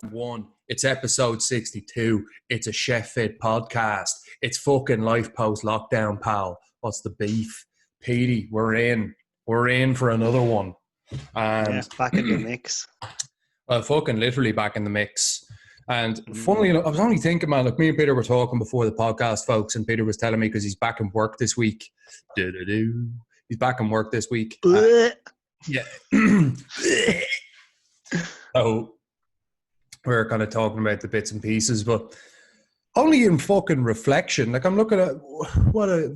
One, it's episode 62. It's a Chef Fit podcast. It's fucking life post lockdown, pal. What's the beef? Petey, we're in. We're in for another one. And back in the mix. Well, fucking literally back in the mix. And funnily enough, I was only thinking, man, like me and Peter were talking before the podcast, folks, and Peter was telling me because he's back in work this week. He's back in work this week. Yeah. So we're kind of talking about the bits and pieces, but only in fucking reflection. Like I'm looking at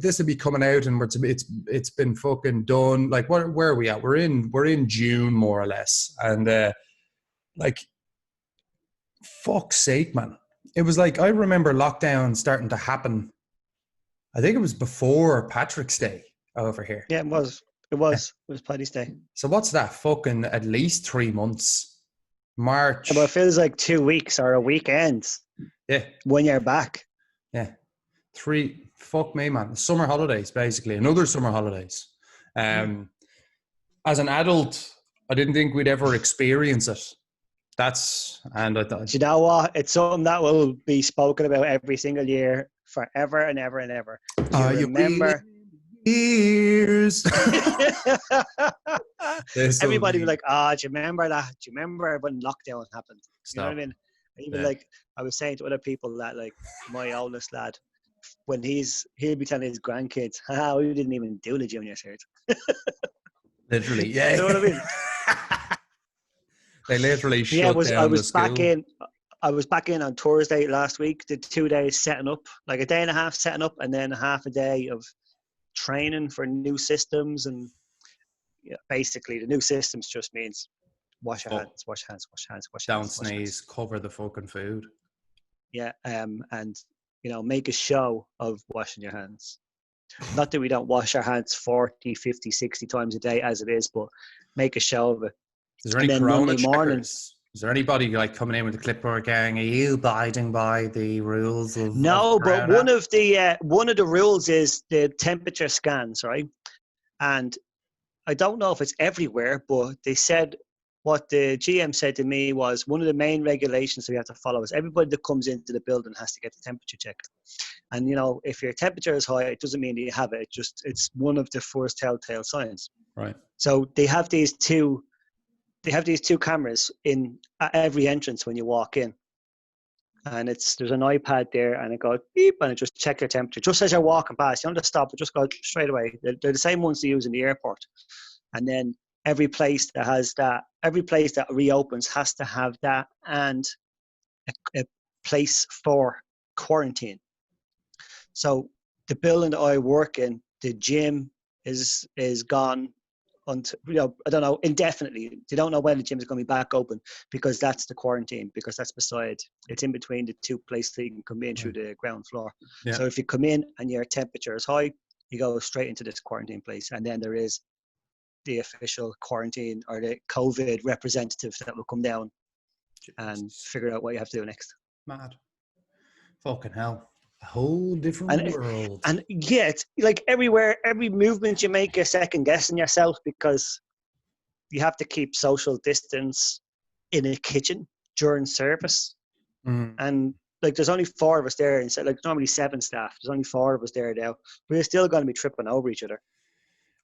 this will be coming out, and it's been fucking done. Like where are we at? We're in June more or less, and like fuck's sake, man. It was like I remember lockdown starting to happen. I think it was before Patrick's Day over here. Yeah, it was. It was Paddy's Day. So what's that? Fucking at least 3 months. March. But it feels like 2 weeks or a weekend. Yeah. When you're back. Yeah. Fuck me, man. Summer holidays, basically. Another summer holidays. As an adult, I didn't think we'd ever experience it. I thought. Do you know what? It's something that will be spoken about every single year forever and ever and ever. You remember? Years. Everybody was like, do you remember that? Do you remember when lockdown happened? You know what I mean? Even like I was saying to other people that like my oldest lad, when he'll be telling his grandkids, we didn't even do the junior cert. Literally, yeah. You know what I mean? They literally shut down the school. I was back in on Thursday last week, did 2 days setting up, like a day and a half setting up and then half a day of training for new systems. And basically the new systems just means wash your hands, wash hands. Don't sneeze, cover the fucking food. Yeah, and make a show of washing your hands. Not that we don't wash our hands 40, 50, 60 times a day as it is, but make a show of it. Is there any corona checkers? Is there anybody like coming in with a clipboard going, are you abiding by the rules of No, but one of the rules is the temperature scans, right? And I don't know if it's everywhere, but they said what the GM said to me was one of the main regulations we have to follow is everybody that comes into the building has to get the temperature checked. And if your temperature is high, it doesn't mean that you have it. It's one of the first telltale signs. Right. So they have these two cameras at every entrance when you walk in. And there's an iPad there and it goes beep and it just checks your temperature. Just as you're walking past, you don't have to stop, it just goes straight away. They're the same ones they use in the airport. And then every place that reopens has to have that and a place for quarantine. So the building that I work in, the gym is gone until, I don't know, indefinitely. They don't know when the gym is going to be back open because that's the quarantine, because it's in between the two places that you can come in through the ground floor. Yeah. So if you come in and your temperature is high, you go straight into this quarantine place. And then there is the official quarantine or the COVID representative that will come down and figure out what you have to do next. Mad. Fucking hell. A whole different world. And yeah, it's like everywhere, every movement you make, you're second guessing yourself because you have to keep social distance in a kitchen during service. And like there's only 4 of us there instead, like normally 7 staff. There's only 4 of us there now. We're still going to be tripping over each other.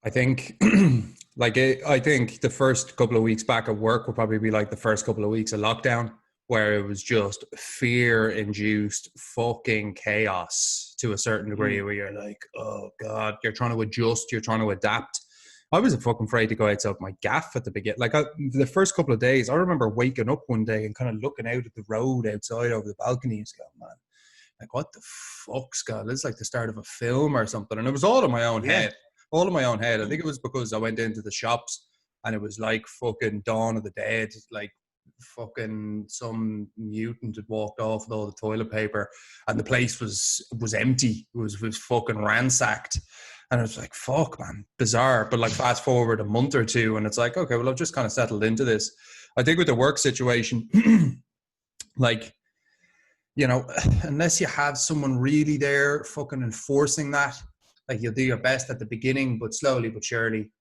I think I think the first couple of weeks back at work will probably be like the first couple of weeks of lockdown, where it was just fear-induced fucking chaos to a certain degree, where you're like, oh God, you're trying to adjust, you're trying to adapt. I was fucking afraid to go outside my gaff at the beginning. Like the first couple of days, I remember waking up one day and kind of looking out at the road outside over the balcony and going, man, like what the fuck's God? It's like the start of a film or something. And it was all in my own head. All in my own head. I think it was because I went into the shops and it was like fucking Dawn of the Dead, like fucking some mutant had walked off with all the toilet paper and the place was empty. It was fucking ransacked. And it was like, fuck, man, bizarre. But like fast forward a month or two and it's like, okay, well, I've just kind of settled into this. I think with the work situation, like, unless you have someone really there fucking enforcing that, like you'll do your best at the beginning, but slowly but surely,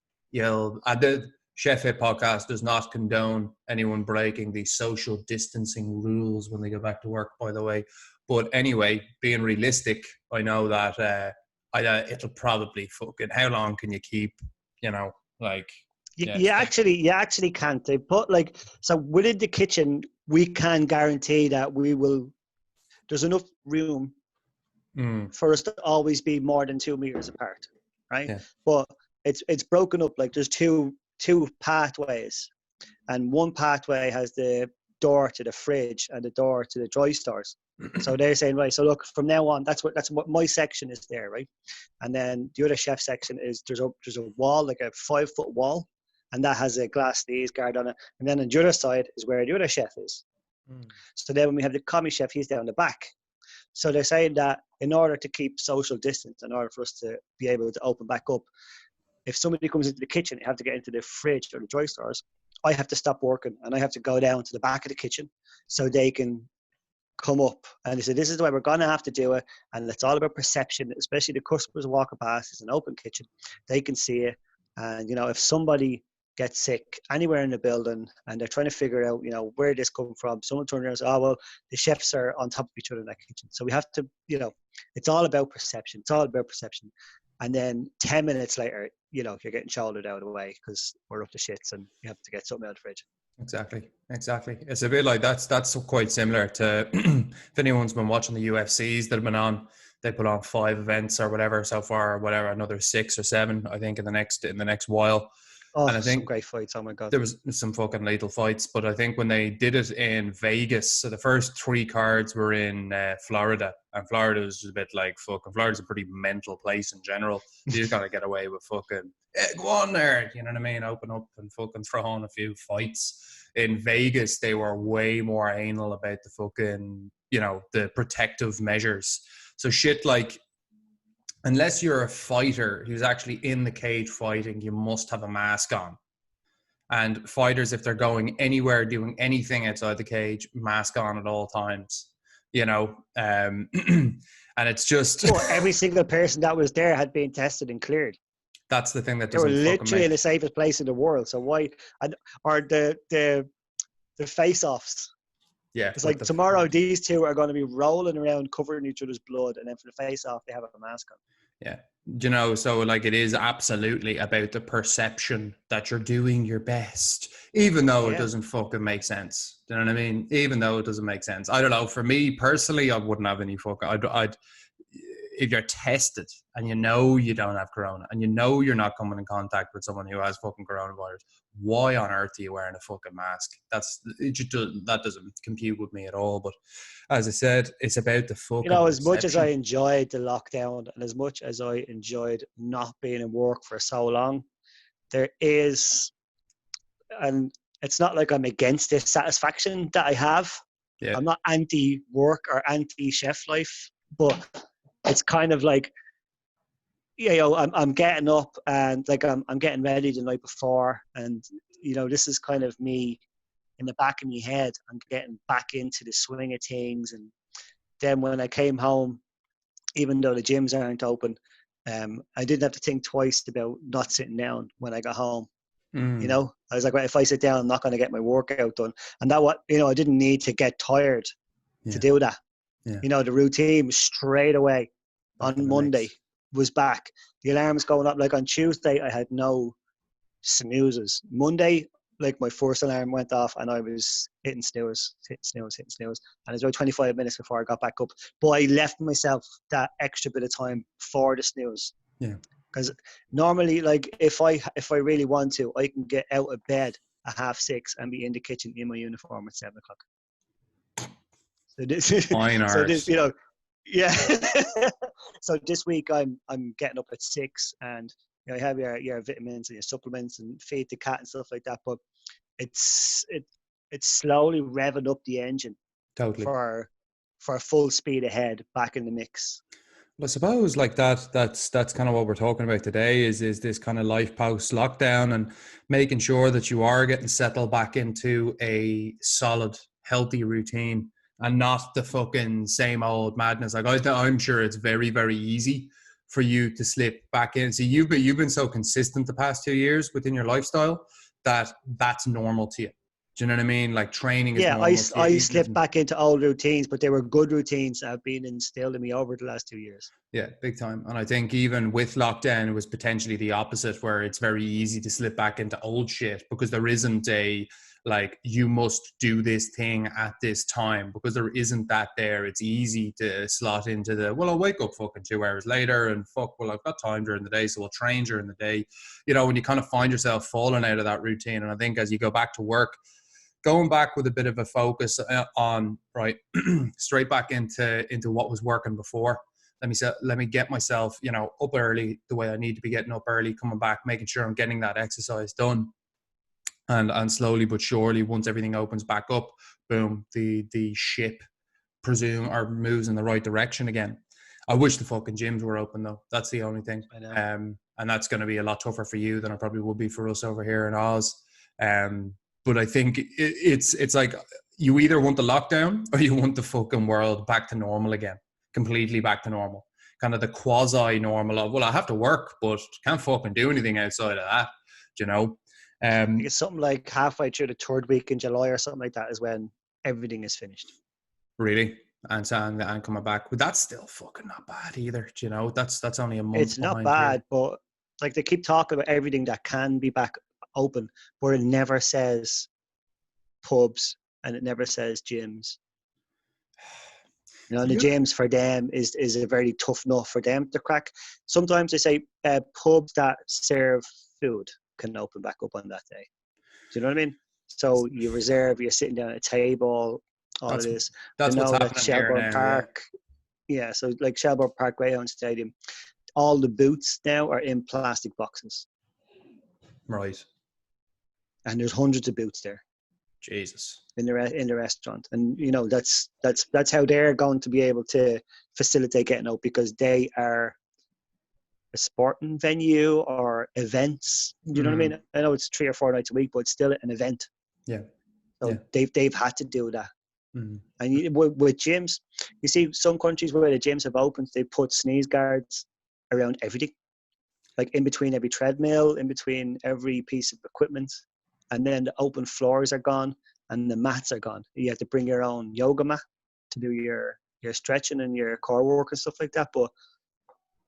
Chef Hit Podcast does not condone anyone breaking the social distancing rules when they go back to work, by the way. But anyway, being realistic, I know that it'll probably fucking, how long can you keep, like, You actually can't. They put so within the kitchen, we can guarantee that there's enough room for us to always be more than 2 meters apart, right? Yeah. But it's broken up. Like there's two pathways, and one pathway has the door to the fridge and the door to the dry stores. So they're saying, right, so look, from now on, that's what my section is there, right? And then the other chef section is there's a wall, like a 5-foot wall, and that has a glass sneeze guard on it. And then on the other side is where the other chef is. So then when we have the commis chef, he's down the back. So they're saying that in order to keep social distance, in order for us to be able to open back up, if somebody comes into the kitchen, you have to get into the fridge or the dry stores. I have to stop working and I have to go down to the back of the kitchen so they can come up. And they said, this is the way we're going to have to do it. And it's all about perception, especially the customers walking past. It's an open kitchen. They can see it. And, if somebody gets sick anywhere in the building and they're trying to figure out, where this come from, someone turns around and says, oh, well, the chefs are on top of each other in that kitchen. So we have to, it's all about perception. It's all about perception. And then 10 minutes later, you're getting shouldered out of the way because we're up to shits and you have to get something out of the fridge. Exactly. It's a bit like that's quite similar to if anyone's been watching the UFCs that have been on, they put on 5 events or whatever so far, or whatever, another 6 or 7, I think, in the next while. Oh, and I think some great fights. Oh my God. There was some fucking lethal fights, but I think when they did it in Vegas, so the first 3 cards were in Florida, and Florida was just a bit like fucking, Florida's a pretty mental place in general. You just gotta get away with fucking, go on there, you know what I mean? Open up and fucking throw on a few fights. In Vegas, they were way more anal about the fucking, the protective measures. So shit like, unless you're a fighter who's actually in the cage fighting, you must have a mask on. And fighters, if they're going anywhere, doing anything outside the cage, mask on at all times, and it's just... Well, every single person that was there had been tested and cleared. That's the thing that they doesn't were literally in the safest place in the world. So why... Or the face-offs. Yeah. It's like tomorrow, these two are going to be rolling around covering each other's blood, and then for the face-off, they have a mask on. Yeah. So like it is absolutely about the perception that you're doing your best, even though it doesn't fucking make sense. Do you know what I mean? Even though it doesn't make sense. I don't know. For me personally, I wouldn't have any fucking... I'd if you're tested and you don't have corona and you're not coming in contact with someone who has fucking coronavirus, why on earth are you wearing a fucking mask? That doesn't compute with me at all. But as I said, it's about the fucking as much as I enjoyed the lockdown and as much as I enjoyed not being in work for so long, there is, and it's not like I'm against this satisfaction that I have. I'm not anti-work or anti-chef life, but it's kind of like, I'm getting up and like I'm getting ready the night before, and this is kind of me in the back of my head. I'm getting back into the swing of things, and then when I came home, even though the gyms aren't open, I didn't have to think twice about not sitting down when I got home. I was like, well, if I sit down, I'm not going to get my workout done, and that I didn't need to get tired to do that. The routine straight away on Monday was back. The alarm's going up. Like on Tuesday, I had no snoozes. Monday, like my first alarm went off and I was hitting snooze. And it was about 25 minutes before I got back up. But I left myself that extra bit of time for the snooze. Yeah. Because normally, like if I really want to, I can get out of bed at 6:30 and be in the kitchen in my uniform at 7:00. So this, yeah. So this week I'm getting up at 6 and you have your vitamins and your supplements and feed the cat and stuff like that. But it's slowly revving up the engine for full speed ahead back in the mix. Well, I suppose like that's kind of what we're talking about today is this kind of life post lockdown and making sure that you are getting settled back into a solid, healthy routine. And not the fucking same old madness. Like I'm sure it's very, very easy for you to slip back in. So you've been so consistent the past 2 years within your lifestyle that that's normal to you. Do you know what I mean? Like training is Yeah, normal to I you. slipped back into old routines, but they were good routines that have been instilled in me over the last 2 years. Yeah, big time. And I think even with lockdown, it was potentially the opposite, where it's very easy to slip back into old shit because there isn't a, like, you must do this thing at this time, because there isn't that there. It's easy to slot into the, well, I'll wake up fucking 2 hours later and fuck, well, I've got time during the day, so I'll train during the day. You know, when you kind of find yourself falling out of that routine. And I think as you go back to work, going back with a bit of a focus on, right, straight back into what was working before. Let me get myself, you know, up early the way I need to be getting up early, coming back, making sure I'm getting that exercise done. And slowly but surely, once everything opens back up, boom, the ship moves in the right direction again. I wish the fucking gyms were open though. That's the only thing. I know. And that's going to be a lot tougher for you than it probably would be for us over here in Oz. But I think it's like, you either want the lockdown or you want the fucking world back to normal again, completely back to normal. Kind of the quasi normal of, well, I have to work, but can't fucking do anything outside of that, you know? I think it's something like halfway through the third week in July or something like that is when everything is finished. Really? And coming back. But that's still fucking not bad either, you know? That's only a month It's not behind bad, here. but like they keep talking about everything that can be back open, but it never says pubs and it never says gyms. You know, and the gyms for them is a very tough nut for them to crack. Sometimes they say pubs that serve food can open back up on that day. Do you know what I mean? So you reserve, you're sitting down at a table, all of this. That's I what's know that happening here Shelbourne now, Park, yeah, so like Shelbourne Park Greyhound Stadium, all the booths now are in plastic boxes. Right. And there's hundreds of booths there. Jesus. In the restaurant, and you know that's how they're going to be able to facilitate getting out, because they are a sporting venue or events. You know what I mean? I know it's 3 or 4 nights a week, but it's still an event. Yeah. So they've had to do that. Mm-hmm. And with gyms, you see some countries where the gyms have opened, they put sneeze guards around everything, like in between every treadmill, in between every piece of equipment, and then the open floors are gone. And the mats are gone. You have to bring your own yoga mat to do your stretching and your core work and stuff like that. But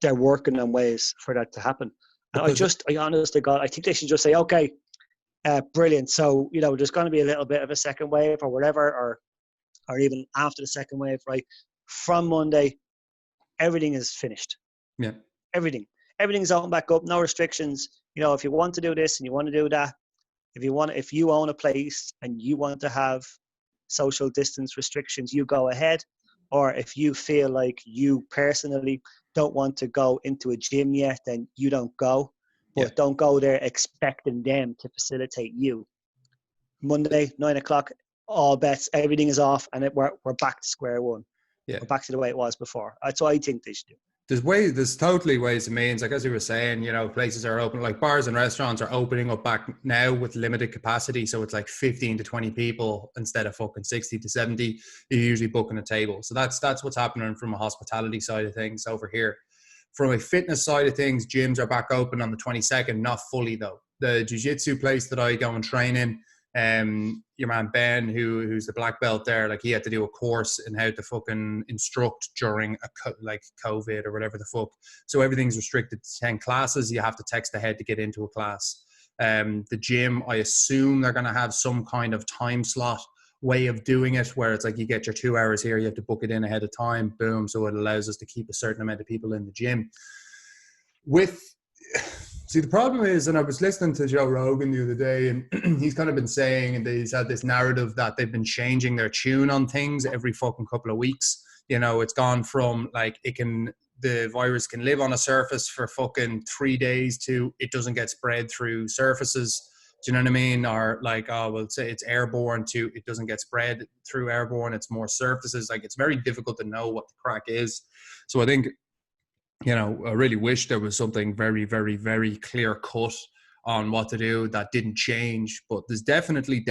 they're working on ways for that to happen. And I honestly, God, I think they should just say, okay, brilliant. So, you know, there's going to be a little bit of a second wave or whatever, or even after the second wave, right? From Monday, everything is finished. Yeah. Everything's open back up, no restrictions. You know, if you want to do this and you want to do that, if you own a place and you want to have social distance restrictions, you go ahead. Or if you feel like you personally don't want to go into a gym yet, then you don't go. But don't go there expecting them to facilitate you. Monday, 9:00, all bets, everything is off, and we're back to square one. Yeah. We're back to the way it was before. That's what I think they should do. There's totally ways and means. Like as you were saying, you know, places are open, like bars and restaurants are opening up back now with limited capacity. So it's like 15 to 20 people instead of fucking 60 to 70. You're usually booking a table. So that's what's happening from a hospitality side of things over here. From a fitness side of things, gyms are back open on the 22nd, not fully though. The jiu-jitsu place that I go and train in, your man Ben, who's the black belt there, like he had to do a course in how to fucking instruct during like COVID or whatever the fuck. So everything's restricted to 10 classes. You have to text ahead to get into a class. The gym, I assume they're going to have some kind of time slot way of doing it where it's like you get your 2 hours here, you have to book it in ahead of time, boom. So it allows us to keep a certain amount of people in the gym. See, the problem is, and I was listening to Joe Rogan the other day, and he's kind of been saying, and he's had this narrative that they've been changing their tune on things every fucking couple of weeks. You know, it's gone from like the virus can live on a surface for fucking 3 days to it doesn't get spread through surfaces. Do you know what I mean? Or like, oh, well, say it's airborne to it doesn't get spread through airborne. It's more surfaces. Like it's very difficult to know what the crack is. So I think, you know, I really wish there was something very, very, very clear cut on what to do that didn't change. But there's definitely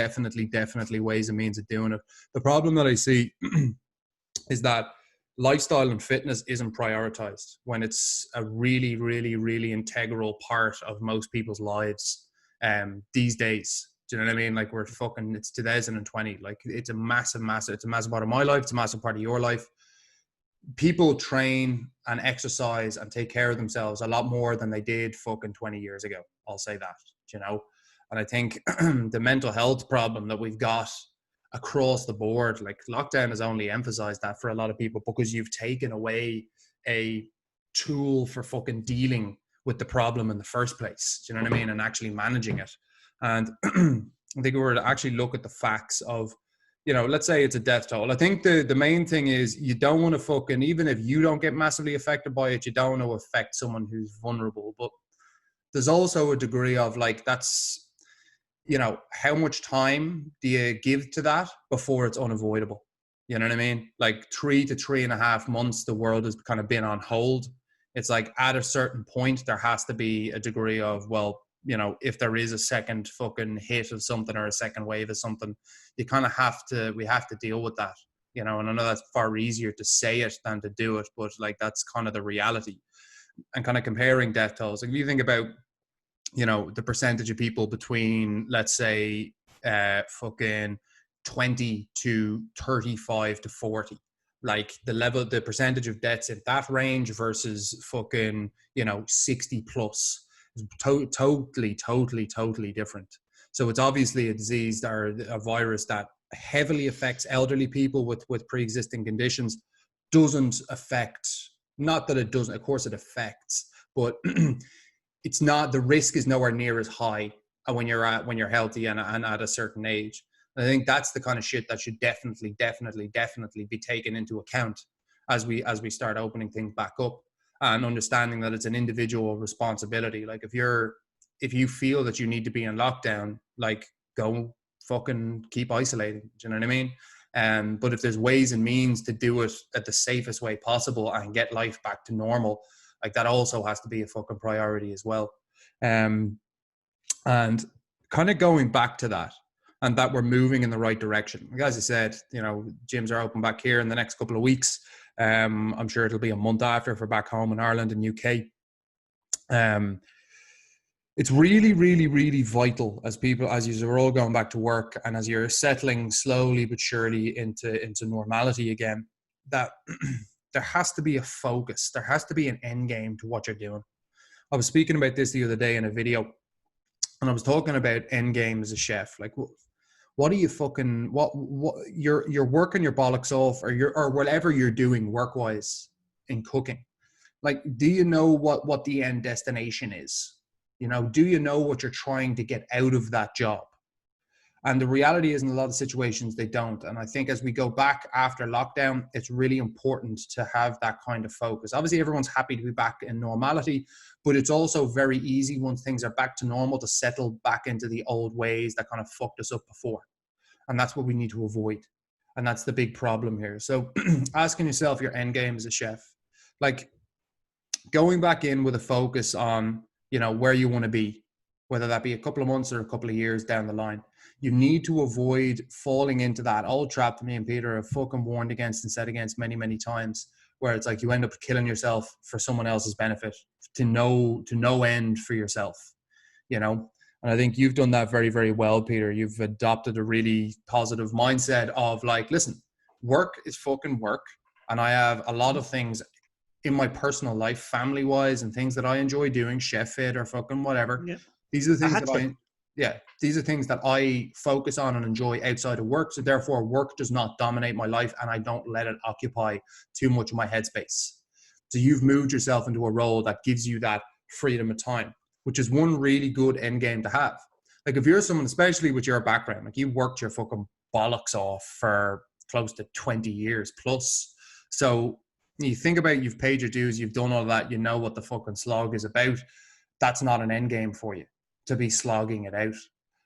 ways and means of doing it. The problem that I see is that lifestyle and fitness isn't prioritized when it's a really, really, really integral part of most people's lives. these days. Do you know what I mean? Like it's 2020. Like it's a massive part of my life. It's a massive part of your life. People train and exercise and take care of themselves a lot more than they did fucking 20 years ago. I'll say that, you know? And I think the mental health problem that we've got across the board, like lockdown has only emphasized that for a lot of people, because you've taken away a tool for fucking dealing with the problem in the first place. Do you know what I mean? And actually managing it. And I think if we were to actually look at the facts of, you know, let's say it's a death toll. I think the main thing is you don't want to fucking, even if you don't get massively affected by it, you don't want to affect someone who's vulnerable. But there's also a degree of like, that's, you know, how much time do you give to that before it's unavoidable? You know what I mean? Like 3 to 3.5 months, the world has kind of been on hold. It's like at a certain point, there has to be a degree of, well, you know, if there is a second fucking hit of something or a second wave of something, you kind of we have to deal with that, you know. And I know that's far easier to say it than to do it, but like that's kind of the reality. And kind of comparing death tolls, like if you think about, you know, the percentage of people between, let's say, fucking 20 to 35 to 40, like the percentage of deaths in that range versus fucking, you know, 60 plus, totally different. So it's obviously a disease or a virus that heavily affects elderly people with pre-existing conditions. Doesn't affect, not that it doesn't, of course it affects, but it's not, the risk is nowhere near as high when you're healthy and at a certain age. And I think that's the kind of shit that should definitely be taken into account as we start opening things back up, and understanding that it's an individual responsibility. Like if you feel that you need to be in lockdown, like go fucking keep isolating. Do you know what I mean? But if there's ways and means to do it at the safest way possible and get life back to normal, like that also has to be a fucking priority as well. And kind of going back to that, and that we're moving in the right direction. Like as I said, you know, gyms are open back here in the next couple of weeks. I'm sure it'll be a month after if we're back home in Ireland and UK. It's really vital as you're all going back to work and as you're settling slowly but surely into normality again, that there has to be a focus. There has to be an end game to what you're doing. I was speaking about this the other day in a video, and I was talking about end game as a chef. Like, what are you fucking, what you're working your bollocks off, or whatever you're doing work wise in cooking. Like, do you know what the end destination is? You know, do you know what you're trying to get out of that job? And the reality is, in a lot of situations, they don't. And I think as we go back after lockdown, it's really important to have that kind of focus. Obviously, everyone's happy to be back in normality, but it's also very easy once things are back to normal to settle back into the old ways that kind of fucked us up before. And that's what we need to avoid. And that's the big problem here. So asking yourself your end game as a chef, like going back in with a focus on, you know, where you want to be, whether that be a couple of months or a couple of years down the line. You need to avoid falling into that old trap that me and Peter have fucking warned against and said against many times, where it's like you end up killing yourself for someone else's benefit to no end for yourself, you know? And I think you've done that very well, Peter. You've adopted a really positive mindset of like, listen, work is fucking work. And I have a lot of things in my personal life, family wise, and things that I enjoy doing, chef fit or fucking whatever. Yeah. These are the things these are things that I focus on and enjoy outside of work. So therefore work does not dominate my life and I don't let it occupy too much of my headspace. So you've moved yourself into a role that gives you that freedom of time, which is one really good end game to have. Like if you're someone, especially with your background, like you worked your fucking bollocks off for close to 20 years plus. So you think about, you've paid your dues, you've done all that, you know what the fucking slog is about. That's not an end game for you to be slogging it out.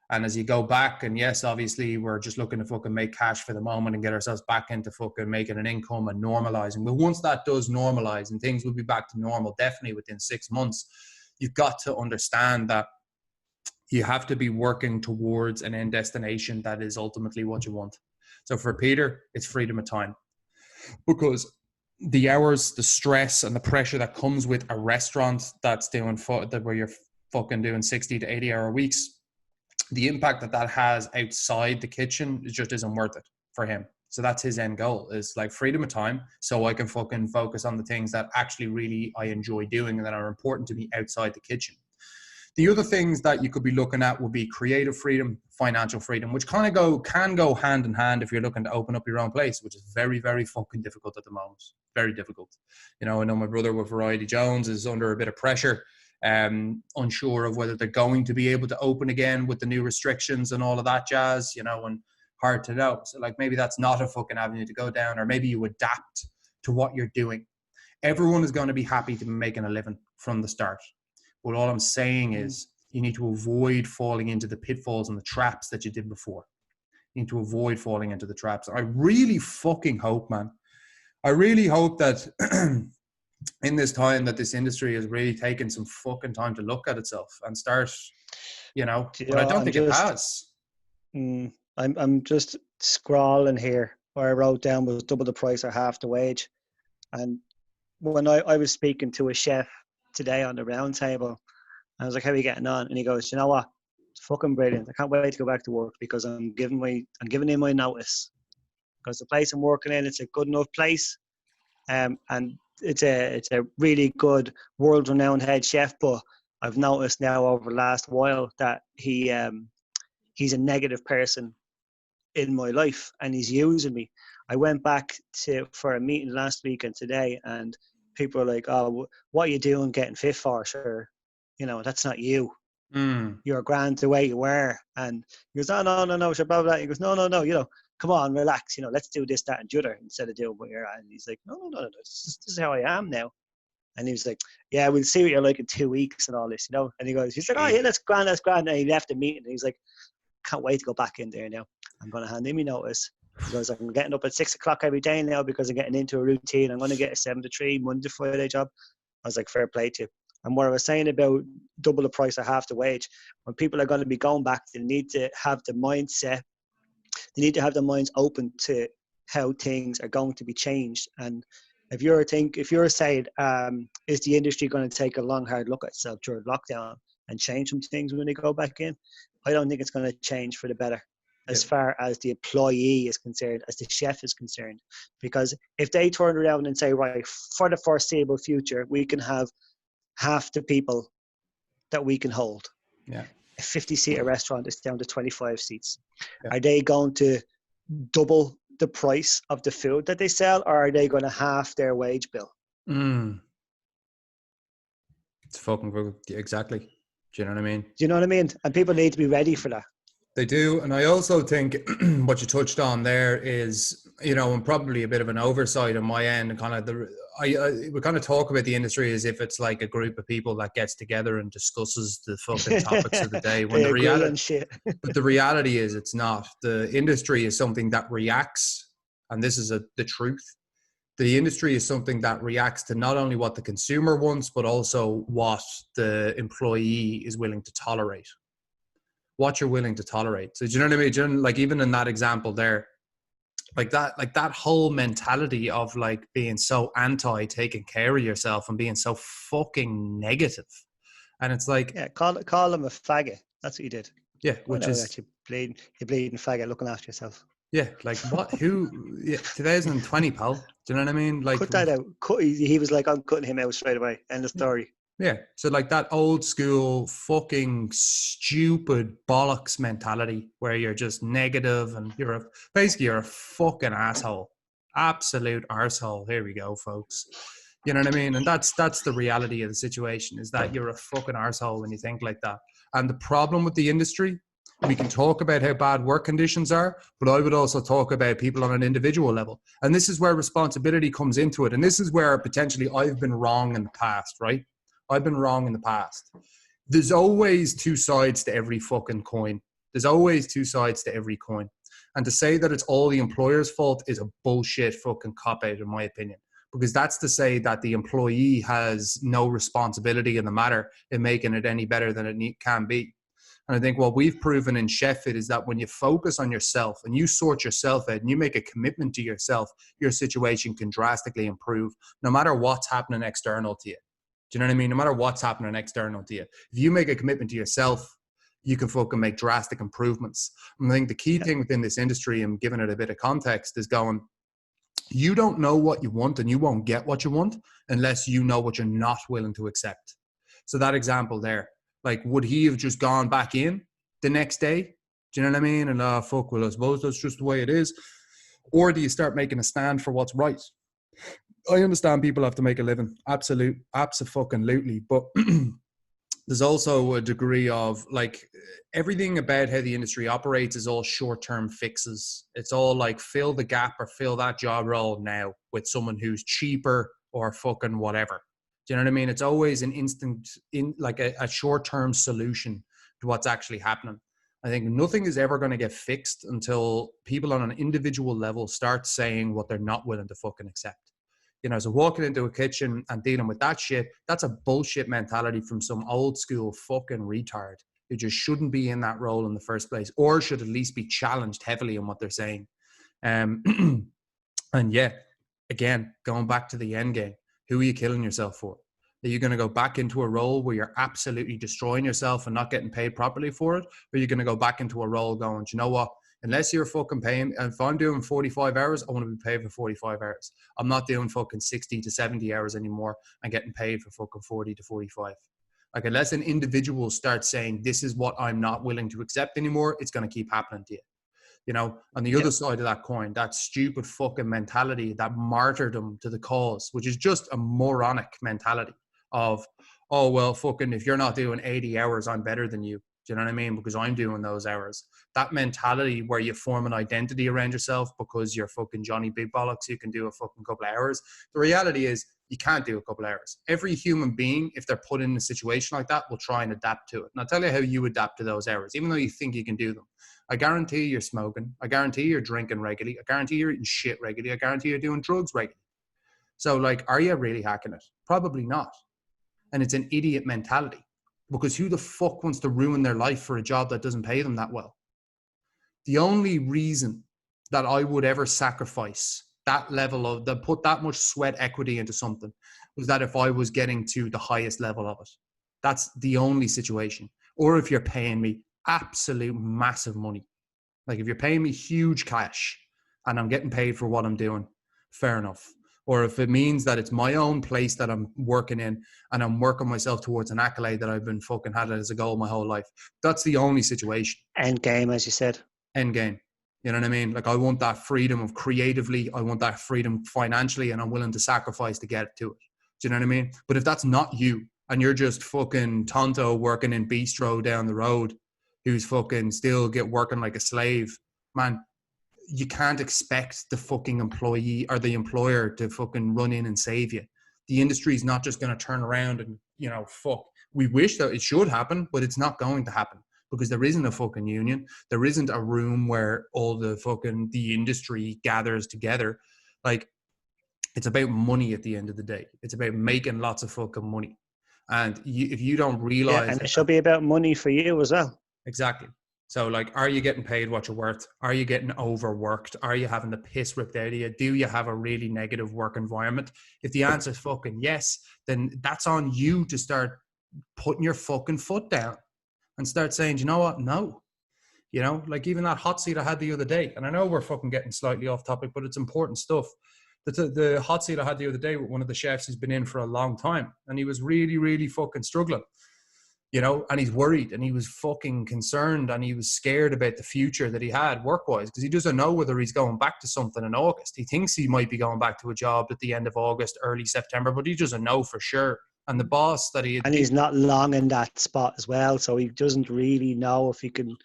And as you go back, and yes, obviously we're just looking to fucking make cash for the moment and get ourselves back into fucking making an income and normalizing. But once that does normalize and things will be back to normal, definitely within 6 months, you've got to understand that you have to be working towards an end destination that is ultimately what you want. So for Peter, it's freedom of time, because the hours, the stress and the pressure that comes with a restaurant that's doing where you're fucking doing 60 to 80 hour weeks, the impact that has outside the kitchen just isn't worth it for him. So that's his end goal, is like freedom of time, so I can fucking focus on the things that actually really I enjoy doing and that are important to me outside the kitchen. The other things that you could be looking at would be creative freedom, financial freedom, which can go hand in hand if you're looking to open up your own place, which is very, very fucking difficult at the moment. Very difficult. You know, I know my brother with Variety Jones is under a bit of pressure, unsure of whether they're going to be able to open again with the new restrictions and all of that jazz, you know, and hard to know. So like maybe that's not a fucking avenue to go down, or maybe you adapt to what you're doing. Everyone is going to be happy to be making a living from the start. But all I'm saying is you need to avoid falling into the pitfalls and the traps that you did before. You need to avoid falling into the traps. I really fucking hope, man. I really hope that in this time that this industry has really taken some fucking time to look at itself and start, you know, but I don't think it has. I'm just scrolling here where I wrote down was double the price or half the wage. And when I was speaking to a chef today on the round table, I was like, how are you getting on? And he goes, you know what? It's fucking brilliant. I can't wait to go back to work because I'm giving in my notice. Because the place I'm working in, it's a good enough place. And it's a really good world-renowned head chef, but I've noticed now over the last while that he's a negative person in my life and he's using me. I went back for a meeting last week and today, and people are like, oh, what are you doing getting fit for? Sure, you know, that's not you. You're grand the way you were. And he goes, oh, no, sure, blah, blah. He goes, no, you know, come on, relax, you know, let's do this, that, and the other instead of doing what you're at. And he's like, no, this is how I am now. And he was like, yeah, we'll see what you're like in 2 weeks and all this, you know. And he's like, oh, yeah, that's grand. And he left the meeting. And he's like, can't wait to go back in there now. I'm going to hand in my notice. He goes, I'm getting up at 6 o'clock every day now because I'm getting into a routine. I'm going to get a 7 to 3, Monday to Friday job. I was like, fair play to you. And what I was saying about double the price or half the wage, when people are going to be going back, they need to have the mindset. They need to have their minds open to how things are going to be changed. And if you're saying, is the industry going to take a long, hard look at itself during lockdown and change some things when they go back in? I don't think it's going to change for the better as far as the employee is concerned, as the chef is concerned. Because if they turn around and say, right, for the foreseeable future, we can have half the people that we can hold. Yeah. A 50-seater restaurant is down to 25 seats. Yeah. Are they going to double the price of the food that they sell, or are they going to half their wage bill? It's fucking exactly. Do you know what I mean? Do you know what I mean? And people need to be ready for that. They do. And I also think what you touched on there is, you know, and probably a bit of an oversight on my end, and kind of we kind of talk about the industry as if it's like a group of people that gets together and discusses the fucking topics of the day. When but the reality is it's not. The industry is something that reacts, and this is the truth. The industry is something that reacts to not only what the consumer wants, but also what the employee is willing to tolerate. What you're willing to tolerate. So do you know what I mean? Do you know, like even in that example there, like that whole mentality of like being so anti taking care of yourself and being so fucking negative. And it's like, yeah, call him a faggot. That's what you did. Yeah, which is you bleeding faggot, looking after yourself. Yeah, like what? Who? Yeah, 2020, pal. Do you know what I mean? Like, cut that out. He was like, I'm cutting him out straight away. End of story. Yeah. So like that old school fucking stupid bollocks mentality where you're just negative and you're a fucking asshole. Absolute arsehole. Here we go, folks. You know what I mean? And that's the reality of the situation, is that you're a fucking arsehole when you think like that. And the problem with the industry, we can talk about how bad work conditions are, but I would also talk about people on an individual level. And this is where responsibility comes into it. And this is where potentially I've been wrong in the past, right? I've been wrong in the past. There's always two sides to every fucking coin. There's always two sides to every coin. And to say that it's all the employer's fault is a bullshit fucking cop-out, in my opinion. Because that's to say that the employee has no responsibility in the matter in making it any better than it can be. And I think what we've proven in Chefit is that when you focus on yourself and you sort yourself out and you make a commitment to yourself, your situation can drastically improve no matter what's happening external to you. Do you know what I mean? No matter what's happening external to you. If you make a commitment to yourself, you can fucking make drastic improvements. And I think the key Yeah. thing within this industry, and giving it a bit of context, is going, you don't know what you want and you won't get what you want unless you know what you're not willing to accept. So that example there, like, would he have just gone back in the next day? Do you know what I mean? And fuck, well, I suppose that's just the way it is. Or do you start making a stand for what's right? I understand people have to make a living. Absolutely. But there's also a degree of, like, everything about how the industry operates is all short-term fixes. It's all like, fill the gap or fill that job role now with someone who's cheaper or fucking whatever. Do you know what I mean? It's always an instant, like a short-term solution to what's actually happening. I think nothing is ever going to get fixed until people on an individual level start saying what they're not willing to fucking accept. You know, so walking into a kitchen and dealing with that shit, that's a bullshit mentality from some old school fucking retard who just shouldn't be in that role in the first place, or should at least be challenged heavily in what they're saying. And yeah, again, going back to the end game, who are you killing yourself for? Are you going to go back into a role where you're absolutely destroying yourself and not getting paid properly for it? Or are you going to go back into a role going, you know what? Unless you're fucking paying, if I'm doing 45 hours, I want to be paid for 45 hours. I'm not doing fucking 60 to 70 hours anymore and getting paid for fucking 40 to 45. Like, unless an individual starts saying, this is what I'm not willing to accept anymore, it's going to keep happening to you. You know, on the other side of that coin, that stupid fucking mentality, that martyrdom to the cause, which is just a moronic mentality of, oh, well, fucking, if you're not doing 80 hours, I'm better than you. Do you know what I mean? Because I'm doing those hours. That mentality where you form an identity around yourself because you're fucking Johnny Big Bollocks, you can do a fucking couple of hours. The reality is you can't do a couple of hours. Every human being, if they're put in a situation like that, will try and adapt to it. And I'll tell you how you adapt to those hours, even though you think you can do them. I guarantee you're smoking. I guarantee you're drinking regularly. I guarantee you're eating shit regularly. I guarantee you're doing drugs regularly. So, like, are you really hacking it? Probably not. And it's an idiot mentality, because who the fuck wants to ruin their life for a job that doesn't pay them that well? The only reason that I would ever sacrifice that level of, that put that much sweat equity into something, was that if I was getting to the highest level of it. That's the only situation. Or if you're paying me absolute massive money. Like, if you're paying me huge cash and I'm getting paid for what I'm doing, fair enough. Or if it means that it's my own place that I'm working in and I'm working myself towards an accolade that I've been fucking had as a goal my whole life. That's the only situation. End game, as you said. End game. You know what I mean? Like, I want that freedom of creatively, I want that freedom financially, and I'm willing to sacrifice to get to it. Do you know what I mean? But if that's not you, and you're just fucking Tonto working in Bistro down the road, who's fucking still working like a slave, man, you can't expect the fucking employee or the employer to fucking run in and save you. The industry is not just going to turn around and, you know, fuck. We wish that it should happen, but it's not going to happen, because there isn't a fucking union. There isn't a room where all the industry gathers together. Like, it's about money at the end of the day. It's about making lots of fucking money. And if you don't realize... Yeah, and it should be about money for you as well. Exactly. So, like, are you getting paid what you're worth? Are you getting overworked? Are you having the piss ripped out of you? Do you have a really negative work environment? If the answer is fucking yes, then that's on you to start putting your fucking foot down and start saying, you know what? No. You know, like, even that hot seat I had the other day, and I know we're fucking getting slightly off topic, but it's important stuff. The hot seat I had the other day with one of the chefs who's been in for a long time, and he was really, really fucking struggling. You know, and he's worried and he was fucking concerned and he was scared about the future that he had work-wise, because he doesn't know whether he's going back to something in August. He thinks he might be going back to a job at the end of August, early September, but he doesn't know for sure. And the boss that And he's not long in that spot as well, so he doesn't really know if he can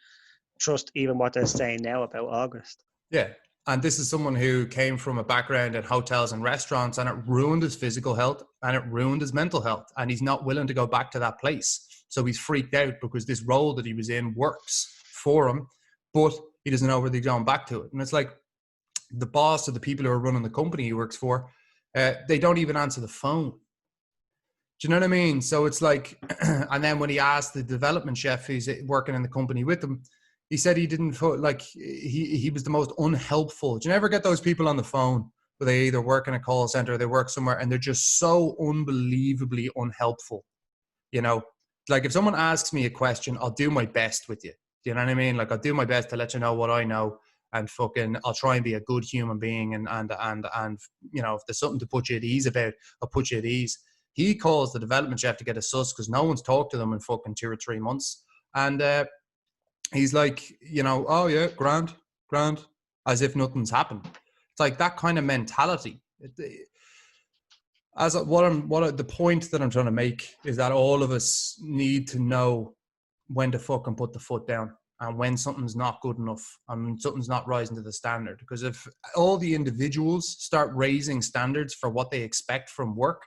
trust even what they're saying now about August. Yeah. And this is someone who came from a background in hotels and restaurants, and it ruined his physical health and it ruined his mental health. And he's not willing to go back to that place. So he's freaked out because this role that he was in works for him, but he doesn't know whether he's going back to it. And it's like, the boss or the people who are running the company he works for, they don't even answer the phone. Do you know what I mean? So it's like, and then when he asked the development chef who's working in the company with him, he said he didn't, like, he was the most unhelpful. Do you ever get those people on the phone where they either work in a call center or they work somewhere and they're just so unbelievably unhelpful, you know? like if someone asks me a question, I'll do my best with you. Do you know what I mean? Like I'll do my best to let you know what I know, and fucking I'll try and be a good human being, and you know, if there's something to put you at ease about, I'll put you at ease. He calls the development chef to get a sus because no one's talked to them in fucking 2 or 3 months. And he's like, you know, oh yeah, grand, as if nothing's happened. It's like that kind of mentality. The point that I'm trying to make is that all of us need to know when to fucking put the foot down, and when something's not good enough and something's not rising to the standard. Because if all the individuals start raising standards for what they expect from work,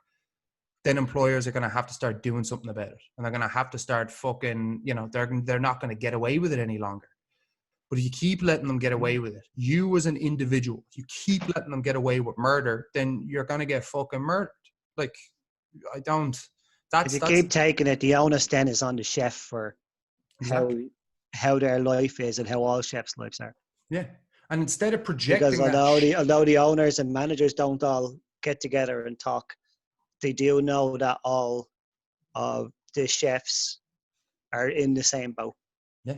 then employers are going to have to start doing something about it. And they're going to have to start fucking, you know, they're not going to get away with it any longer. But if you keep letting them get away with it, you as an individual, you keep letting them get away with murder, then you're going to get fucking murdered. Like, I don't, if you keep taking it, the onus then is on the chef for exactly how their life is and how all chefs' lives are. Yeah. And instead of projecting because although the owners and managers don't all get together and talk, they do know that all of the chefs are in the same boat. Yeah.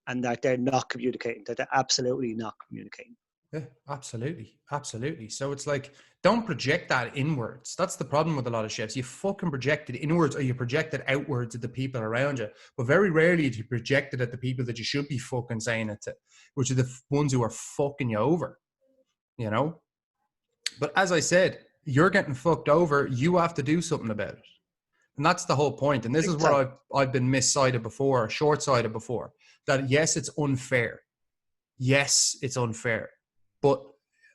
And that they're not communicating, that they're absolutely not communicating. Yeah, absolutely. So it's like, don't project that inwards. That's the problem with a lot of chefs. You fucking project it inwards, or you project it outwards at the people around you. But very rarely do you project it at the people that you should be fucking saying it to, which are the ones who are fucking you over, you know? But as I said, you're getting fucked over. You have to do something about it. And that's the whole point. And this is where I've been short-sighted before, that yes, it's unfair. Yes, it's unfair.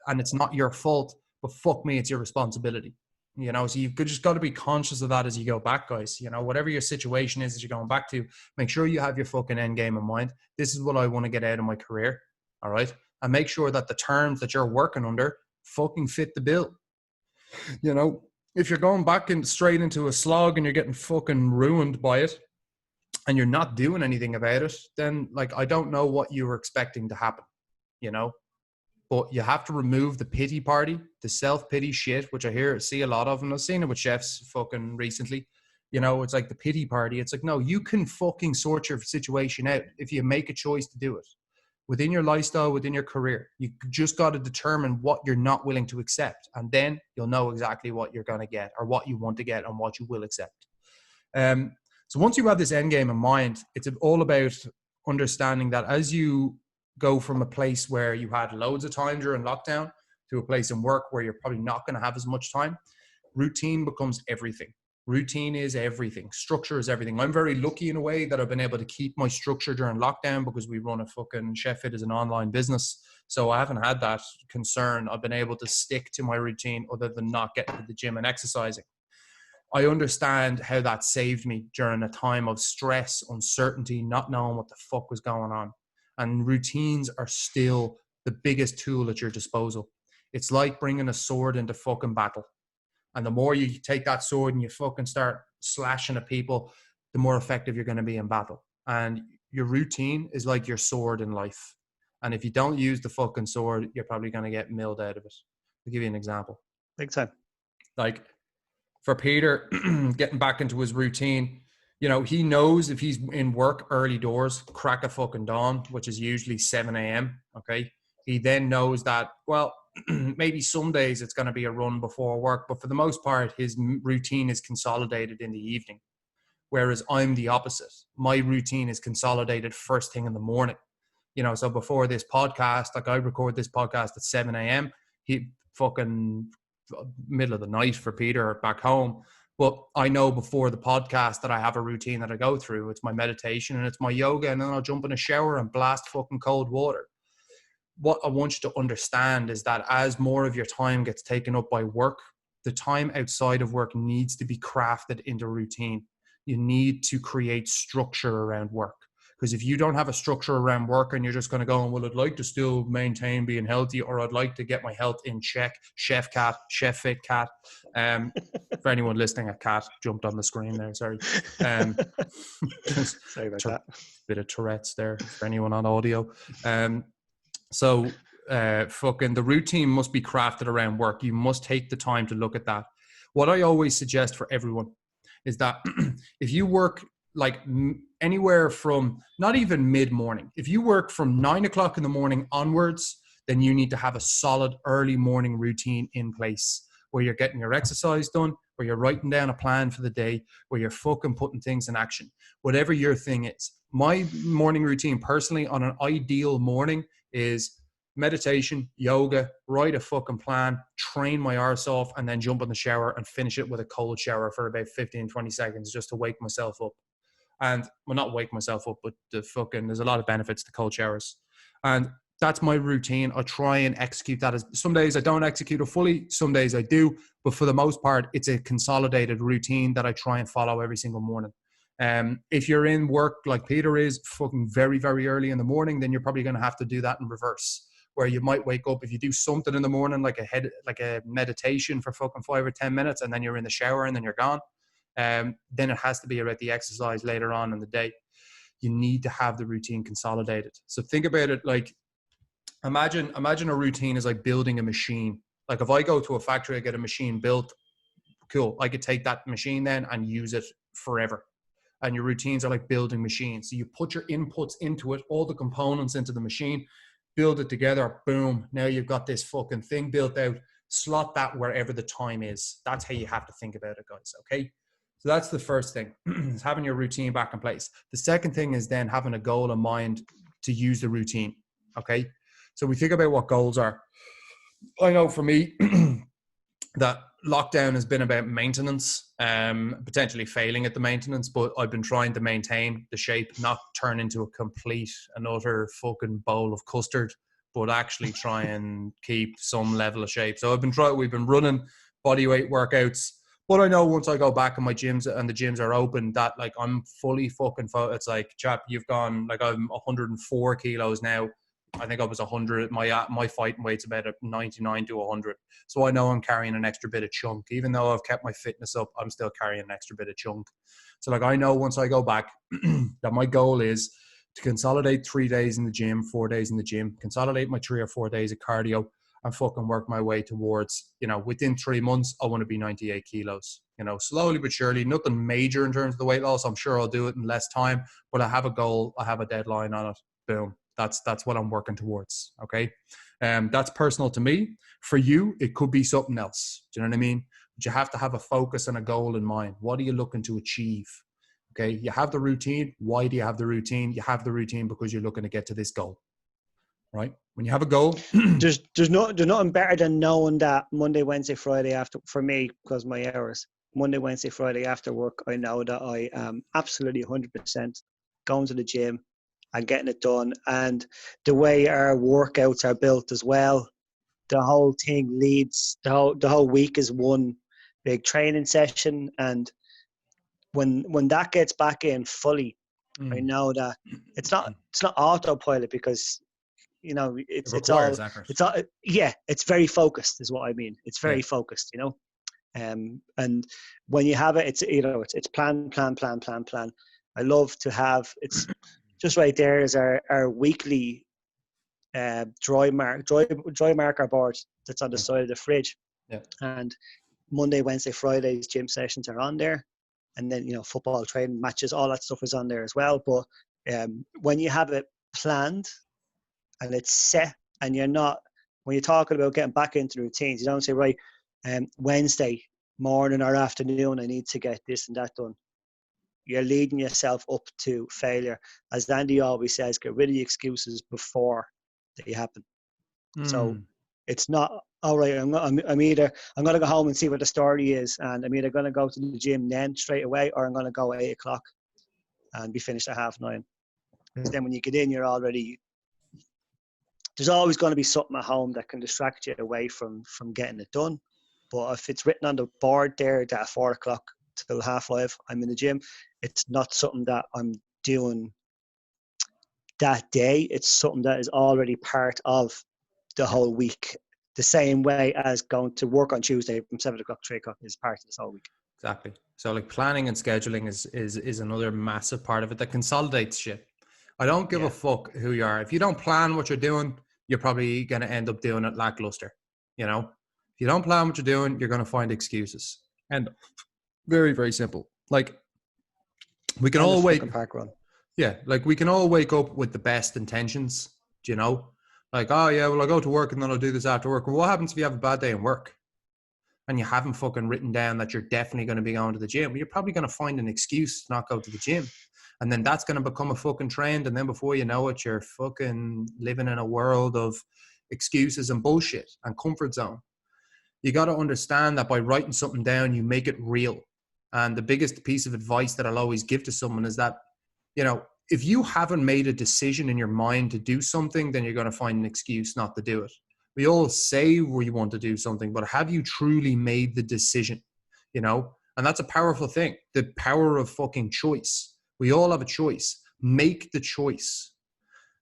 And it's not your fault, but fuck me, it's your responsibility. You know, so you've just got to be conscious of that as you go back, guys. You know, whatever your situation is that you're going back to, make sure you have your fucking end game in mind. This is what I want to get out of my career. All right. And make sure that the terms that you're working under fucking fit the bill. You know, if you're going back straight into a slog and you're getting fucking ruined by it and you're not doing anything about it, then like, I don't know what you were expecting to happen, you know? But you have to remove the pity party, the self-pity shit, which I see a lot of, and I've seen it with chefs fucking recently. You know, it's like the pity party. It's like, no, you can fucking sort your situation out if you make a choice to do it. Within your lifestyle, within your career, you just got to determine what you're not willing to accept. And then you'll know exactly what you're going to get, or what you want to get, and what you will accept. So once you have this end game in mind, it's all about understanding that as you go from a place where you had loads of time during lockdown to a place in work where you're probably not going to have as much time, routine becomes everything. Routine is everything. Structure is everything. I'm very lucky in a way that I've been able to keep my structure during lockdown because we run a fucking Chef It as an online business. So I haven't had that concern. I've been able to stick to my routine other than not getting to the gym and exercising. I understand how that saved me during a time of stress, uncertainty, not knowing what the fuck was going on. And routines are still the biggest tool at your disposal. It's like bringing a sword into fucking battle. And the more you take that sword and you fucking start slashing at people, the more effective you're going to be in battle. And your routine is like your sword in life. And if you don't use the fucking sword, you're probably going to get milled out of it. I'll give you an example. Big time. Like for Peter, getting back into his routine, you know, he knows if he's in work early doors, crack of fucking dawn, which is usually 7 a.m. Okay. He then knows that, well, maybe some days it's going to be a run before work, but for the most part, his routine is consolidated in the evening. Whereas I'm the opposite. My routine is consolidated first thing in the morning. You know, so before this podcast, like I record this podcast at 7 a.m. He fucking middle of the night for Peter back home. But I know before the podcast that I have a routine that I go through. It's my meditation and it's my yoga, and then I'll jump in a shower and blast fucking cold water. What I want you to understand is that as more of your time gets taken up by work, the time outside of work needs to be crafted into routine. You need to create structure around work. Because if you don't have a structure around work and you're just going to go, well, I'd like to still maintain being healthy, or I'd like to get my health in check. Chef Fit Cat. For anyone listening, a cat jumped on the screen there. Sorry. Sorry about that. Bit of Tourette's there for anyone on audio. So fucking the routine must be crafted around work. You must take the time to look at that. What I always suggest for everyone is that if you work like anywhere from not even mid-morning. If you work from 9 o'clock in the morning onwards, then you need to have a solid early morning routine in place where you're getting your exercise done, where you're writing down a plan for the day, where you're fucking putting things in action, whatever your thing is. My morning routine personally on an ideal morning is meditation, yoga, write a fucking plan, train my arse off, and then jump in the shower and finish it with a cold shower for about 15, 20 seconds just to wake myself up. And well, not wake myself up, but there's a lot of benefits to cold showers. And that's my routine. I try and execute that. Some days I don't execute it fully, some days I do, but for the most part, it's a consolidated routine that I try and follow every single morning. If you're in work like Peter is, fucking very, very early in the morning, then you're probably going to have to do that in reverse, where you might wake up, if you do something in the morning, like a meditation for fucking 5 or 10 minutes, and then you're in the shower and then you're gone. Then it has to be about the exercise later on in the day. You need to have the routine consolidated. So think about it like, imagine a routine is like building a machine. Like if I go to a factory, I get a machine built, cool. I could take that machine then and use it forever. And your routines are like building machines. So you put your inputs into it, all the components into the machine, build it together, boom. Now you've got this fucking thing built out. Slot that wherever the time is. That's how you have to think about it, guys. Okay. So that's the first thing, is having your routine back in place. The second thing is then having a goal in mind to use the routine. Okay. So we think about what goals are. I know for me that lockdown has been about maintenance, potentially failing at the maintenance, but I've been trying to maintain the shape, not turn into a complete and utter fucking bowl of custard, but actually try and keep some level of shape. So we've been running body weight workouts, but I know once I go back and my gyms and the gyms are open, that like I'm fully fucking, it's like, chap, you've gone, like I'm 104 kilos now. I think I was 100. My fighting weight's about 99 to 100. So I know I'm carrying an extra bit of chunk. Even though I've kept my fitness up, I'm still carrying an extra bit of chunk. So like I know once I go back that my goal is to consolidate 3 days in the gym, 4 days in the gym, consolidate my 3 or 4 days of cardio, and fucking work my way towards, within 3 months, I want to be 98 kilos. Slowly but surely, nothing major in terms of the weight loss. I'm sure I'll do it in less time, but I have a goal. I have a deadline on it. Boom. That's what I'm working towards. Okay. That's personal to me. For you, it could be something else. Do you know what I mean? But you have to have a focus and a goal in mind. What are you looking to achieve? Okay. You have the routine. Why do you have the routine? You have the routine because you're looking to get to this goal, right? When you have a goal, there's nothing better than knowing that Monday, Wednesday, Friday after, for me, because my hours, Monday, Wednesday, Friday after work, I know that I am absolutely 100% going to the gym and getting it done. And the way our workouts are built as well, the whole thing leads, the whole week is one big training session. And when that gets back in fully, I know that it's not autopilot, because it's very focused is what I mean. It's very focused, and when you have it, it's plan. I love to have, it's just right there is our weekly dry marker board that's on the side of the fridge. And Monday, Wednesday, Fridays gym sessions are on there, and then football training matches, all that stuff is on there as well. But when you have it planned and it's set, and when you're talking about getting back into the routines, you don't say, right, Wednesday morning or afternoon I need to get this and that done. You're leading yourself up to failure. As Andy always says, get rid of the excuses before they happen. So it's not, all right, I'm going to go home and see what the story is, and I'm either going to go to the gym then straight away, or I'm going to go at 8 o'clock and be finished at 9:30. Because then when you get in, there's always going to be something at home that can distract you away from getting it done. But if it's written on the board there that at 4 o'clock till 5:30, I'm in the gym, it's not something that I'm doing that day. It's something that is already part of the whole week. The same way as going to work on Tuesday from 7 o'clock, 3 o'clock is part of this whole week. Exactly. So like planning and scheduling is another massive part of it that consolidates shit. I don't give a fuck who you are. If you don't plan what you're doing, you're probably going to end up doing it lackluster. If you don't plan what you're doing, you're going to find excuses. And very, very simple. Like We can and the all fucking park run. Yeah, like we can all wake up with the best intentions, you know? Like, oh yeah, well I'll go to work and then I'll do this after work. Well, what happens if you have a bad day in work and you haven't fucking written down that you're definitely going to be going to the gym? Well, you're probably going to find an excuse to not go to the gym. And then that's going to become a fucking trend. And then before you know it, you're fucking living in a world of excuses and bullshit and comfort zone. You got to understand that by writing something down, you make it real. And the biggest piece of advice that I'll always give to someone is that, you know, if you haven't made a decision in your mind to do something, then you're going to find an excuse not to do it. We all say we want to do something, but have you truly made the decision? You know, and that's a powerful thing. The power of fucking choice. We all have a choice. Make the choice.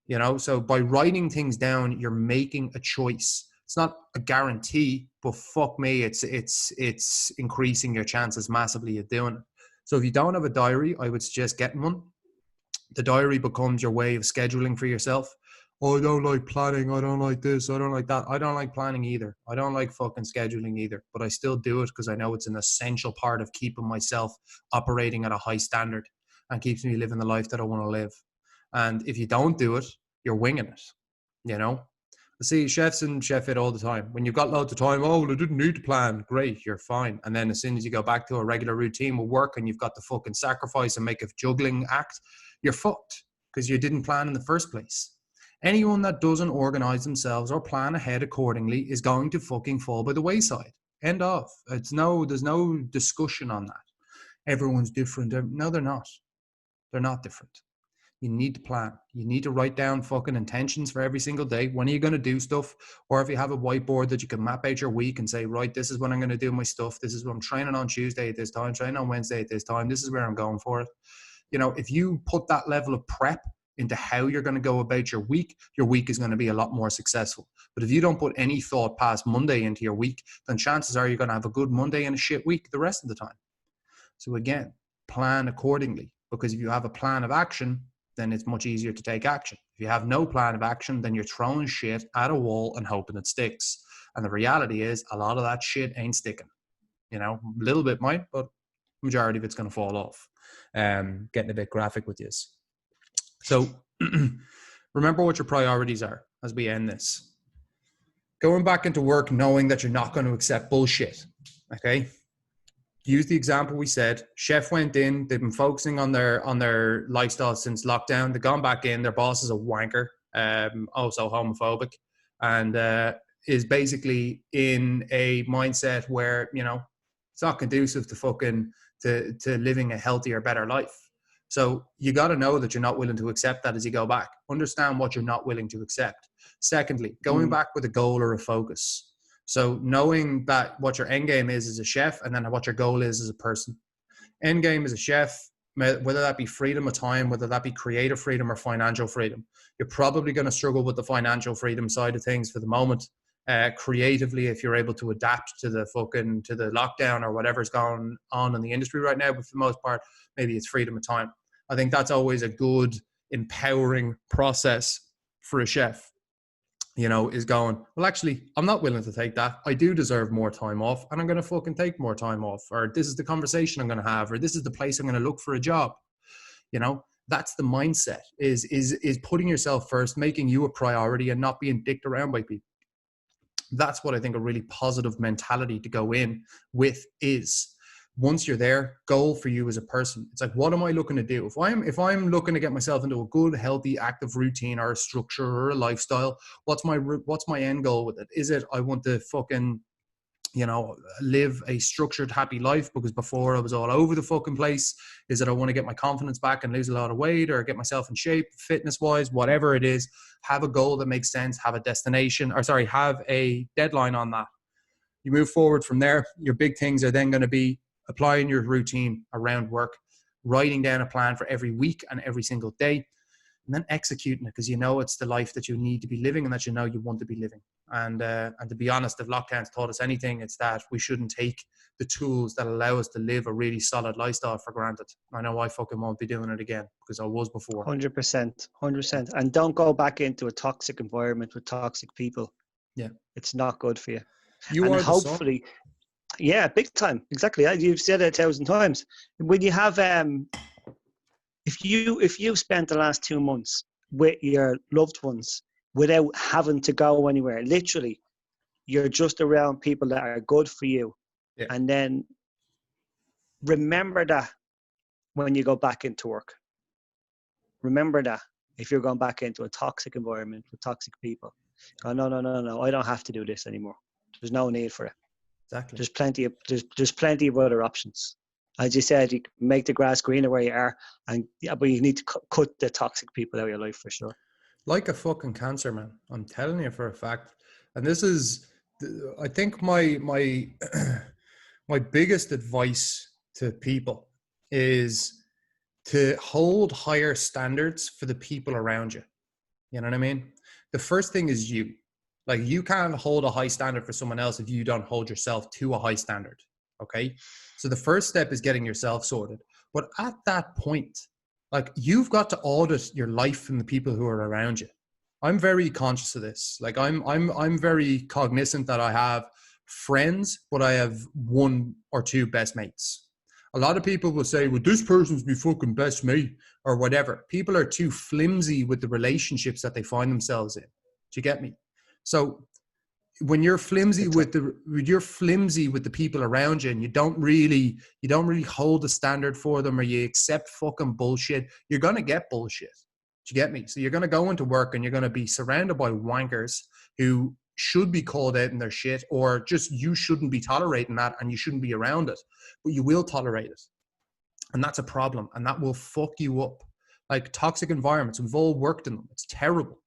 You know, so by writing things down, you're making a choice. It's not a guarantee, but fuck me, it's increasing your chances massively of doing it. So if you don't have a diary, I would suggest getting one. The diary becomes your way of scheduling for yourself. Oh, I don't like planning. I don't like this. I don't like that. I don't like planning either. I don't like fucking scheduling either. But I still do it because I know it's an essential part of keeping myself operating at a high standard and keeps me living the life that I want to live. And if you don't do it, you're winging it, you know? I see chefs and chef it all the time. When you've got loads of time, oh, well, I didn't need to plan. Great, you're fine. And then as soon as you go back to a regular routine with work and you've got to fucking sacrifice and make a juggling act, you're fucked because you didn't plan in the first place. Anyone that doesn't organize themselves or plan ahead accordingly is going to fucking fall by the wayside. End of. There's no discussion on that. Everyone's different. No, they're not. They're not different. You need to plan. You need to write down fucking intentions for every single day. When are you going to do stuff? Or if you have a whiteboard that you can map out your week and say, right, this is when I'm going to do my stuff. This is what I'm training on Tuesday at this time, training on Wednesday at this time. This is where I'm going for it. You know, if you put that level of prep into how you're going to go about your week is going to be a lot more successful. But if you don't put any thought past Monday into your week, then chances are you're going to have a good Monday and a shit week the rest of the time. So again, plan accordingly, because if you have a plan of action, then it's much easier to take action. If you have no plan of action, then you're throwing shit at a wall and hoping it sticks. And the reality is a lot of that shit ain't sticking. You know, a little bit might, but majority of it's going to fall off. Getting a bit graphic with you. So remember what your priorities are as we end this. Going back into work knowing that you're not going to accept bullshit, okay? Use the example we said. Chef went in, they've been focusing on their lifestyle since lockdown. They've gone back in, their boss is a wanker, also homophobic, and is basically in a mindset where, you know, it's not conducive to fucking to living a healthier, better life. So you got to know that you're not willing to accept that as you go back. Understand what you're not willing to accept. Secondly, going back with a goal or a focus. So knowing that what your end game is as a chef, and then what your goal is as a person. End game as a chef, whether that be freedom of time, whether that be creative freedom or financial freedom. You're probably going to struggle with the financial freedom side of things for the moment. Creatively, if you're able to adapt to the lockdown or whatever's going on in the industry right now, but for the most part, maybe it's freedom of time. I think that's always a good, empowering process for a chef, you know, is going, well, actually, I'm not willing to take that. I do deserve more time off, and I'm going to fucking take more time off. Or this is the conversation I'm going to have, or this is the place I'm going to look for a job. You know, that's the mindset, is putting yourself first, making you a priority and not being dicked around by people. That's what I think a really positive mentality to go in with is. Once you're there, goal for you as a person. It's like, what am I looking to do? If I'm looking to get myself into a good, healthy, active routine or a structure or a lifestyle, what's my end goal with it? Is it I want to fucking, you know, live a structured, happy life because before I was all over the fucking place? Is it I want to get my confidence back and lose a lot of weight or get myself in shape, fitness wise, whatever it is? Have a goal that makes sense. Have a deadline on that. You move forward from there. Your big things are then going to be applying your routine around work, writing down a plan for every week and every single day, and then executing it because you know it's the life that you need to be living and that you know you want to be living. And to be honest, if lockdown's taught us anything, it's that we shouldn't take the tools that allow us to live a really solid lifestyle for granted. I know I fucking won't be doing it again because I was before. 100%. And don't go back into a toxic environment with toxic people. Yeah. It's not good for you. You and are hopefully, yeah, big time. Exactly. You've said it 1,000 times. When you have If you spent the last 2 months with your loved ones without having to go anywhere, literally, you're just around people that are good for you. Yeah. And then remember that when you go back into work. Remember that if you're going back into a toxic environment with toxic people. Go, no, I don't have to do this anymore. There's no need for it. Exactly. There's plenty of other options. As you said, you can make the grass greener where you are, but you need to cut the toxic people out of your life for sure. Like a fucking cancer, man. I'm telling you for a fact. And this is, I think my my biggest advice to people is to hold higher standards for the people around you. You know what I mean? The first thing is you. Like, you can't hold a high standard for someone else if you don't hold yourself to a high standard. Okay. So the first step is getting yourself sorted. But at that point, like, you've got to audit your life and the people who are around you. I'm very conscious of this. Like, I'm very cognizant that I have friends, but I have one or two best mates. A lot of people will say, well, this person's my fucking best mate or whatever. People are too flimsy with the relationships that they find themselves in. Do you get me? So when you're flimsy with the people around you, and you don't really hold a standard for them, or you accept fucking bullshit, you're going to get bullshit. Do you get me? So you're going to go into work and you're going to be surrounded by wankers who should be called out in their shit, or just you shouldn't be tolerating that and you shouldn't be around it, but you will tolerate it. And that's a problem, and that will fuck you up. Like, toxic environments, we've all worked in them. It's terrible.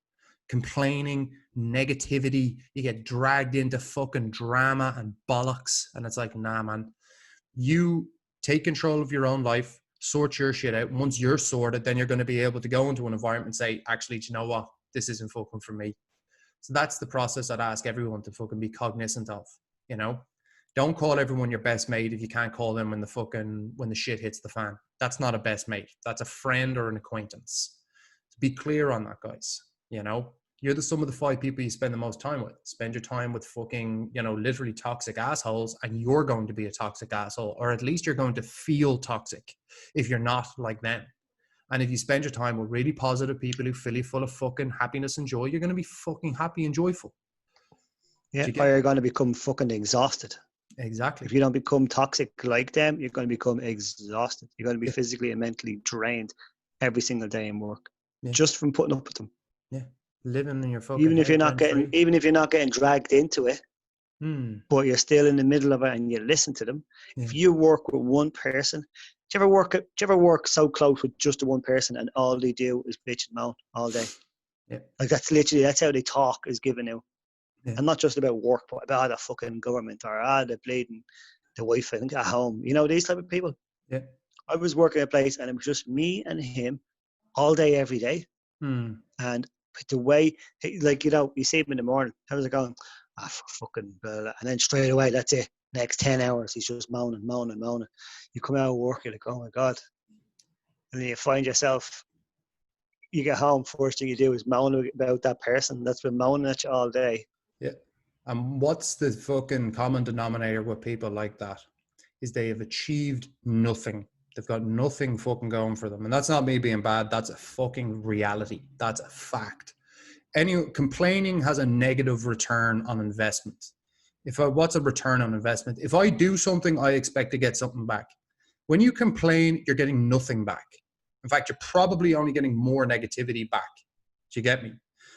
Complaining, negativity, you get dragged into fucking drama and bollocks. And it's like, nah, man, you take control of your own life, sort your shit out. And once you're sorted, then you're going to be able to go into an environment and say, actually, do you know what? This isn't fucking for me. So that's the process I'd ask everyone to fucking be cognizant of, you know? Don't call everyone your best mate if you can't call them when the shit hits the fan. That's not a best mate. That's a friend or an acquaintance. So be clear on that, guys. You know, you're the sum of the 5 people you spend the most time with. Spend your time with fucking, literally toxic assholes, and you're going to be a toxic asshole, or at least you're going to feel toxic if you're not like them. And if you spend your time with really positive people who fill you full of fucking happiness and joy, you're going to be fucking happy and joyful. Yeah, or you're going to become fucking exhausted. Exactly. If you don't become toxic like them, you're going to become exhausted. You're going to be physically and mentally drained every single day in work, just from putting up with them. Yeah, living in your fucking even if you're not getting dragged into it, but you're still in the middle of it and you listen to them. Yeah. If you work with one person, do you ever work so close with just the one person and all they do is bitch and moan all day? Yeah, like that's how they talk is given out. Yeah. And not just about work, but about the fucking government or the bleeding, the wife at home. These type of people. Yeah. I was working at a place and it was just me and him all day, every day. And the way, you see him in the morning, how's it going? Fucking blah, blah. And then straight away, that's it. Next 10 hours, he's just moaning. You come out of work, you're like, oh my God. And then you find yourself, you get home, first thing you do is moan about that person that's been moaning at you all day. Yeah. And what's the fucking common denominator with people like that is they have achieved nothing. They've got nothing fucking going for them. And that's not me being bad. That's a fucking reality. That's a fact. Complaining has a negative return on investment. What's a return on investment? If I do something, I expect to get something back. When you complain, you're getting nothing back. In fact, you're probably only getting more negativity back. Do you get me?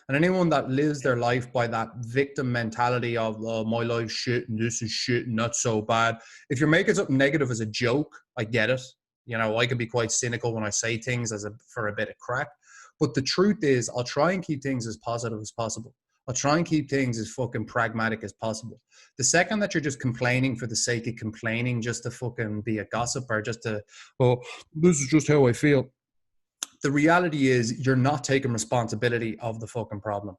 And anyone that lives their life by that victim mentality of, oh, my life's shit and this is shit and that's so bad. If you're making something negative as a joke, I get it. I can be quite cynical when I say things for a bit of crack. But the truth is, I'll try and keep things as positive as possible. I'll try and keep things as fucking pragmatic as possible. The second that you're just complaining for the sake of complaining, just to fucking be a gossip or just to, oh, this is just how I feel. The reality is you're not taking responsibility of the fucking problem.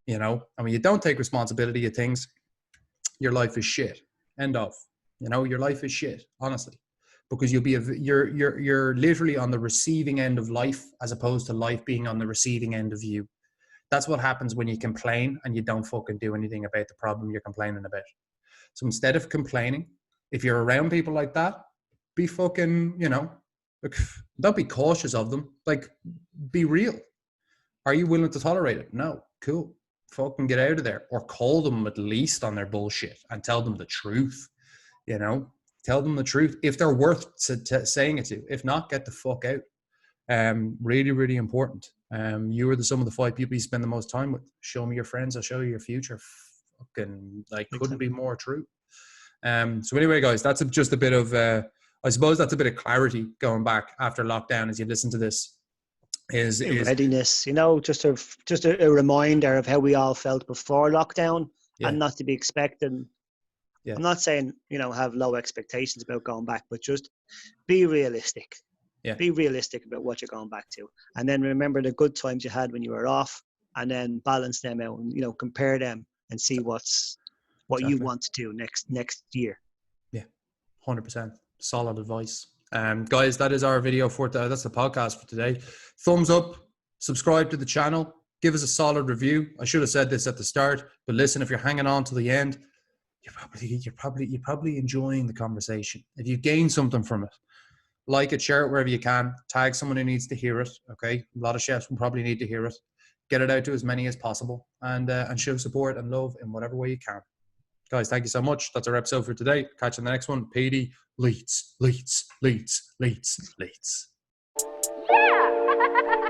And when you don't take responsibility of things, your life is shit. End of. Your life is shit, honestly. Because you're literally on the receiving end of life as opposed to life being on the receiving end of you. That's what happens when you complain and you don't fucking do anything about the problem you're complaining about. So instead of complaining, if you're around people like that, be fucking, Like, don't be cautious of them. Like, be real. Are you willing to tolerate it? No. Cool. Fucking get out of there. Or call them at least on their bullshit and tell them the truth. You know, tell them the truth if they're worth saying it to. If not, get the fuck out. Really, really important. You are some of the 5 people you spend the most time with. Show me your friends, I'll show you your future. Fucking, like, couldn't be more true. So anyway, guys, that's just a bit of, I suppose that's a bit of clarity going back after lockdown as you listen to this. Is readiness, you know, just a reminder of how we all felt before lockdown, and not to be expecting. I'm not saying, you know, have low expectations about going back, but just be realistic. Be realistic about what you're going back to, and then remember the good times you had when you were off, and then balance them out, and, you know, compare them and see what you want to do next year. 100%. Solid advice. Guys, that is our video for that's the podcast for today. Thumbs up, subscribe to the channel, give us a solid review. I should have said this at the start, but listen, if you're hanging on to the end, you're probably enjoying the conversation. If you gain something from it, like it, share it wherever you can, tag someone who needs to hear it. Okay, a lot of chefs will probably need to hear it. Get it out to as many as possible, and show support and love in whatever way you can. Guys, thank you so much. That's our episode for today. Catch you in the next one. Petey, Leeds. Yeah.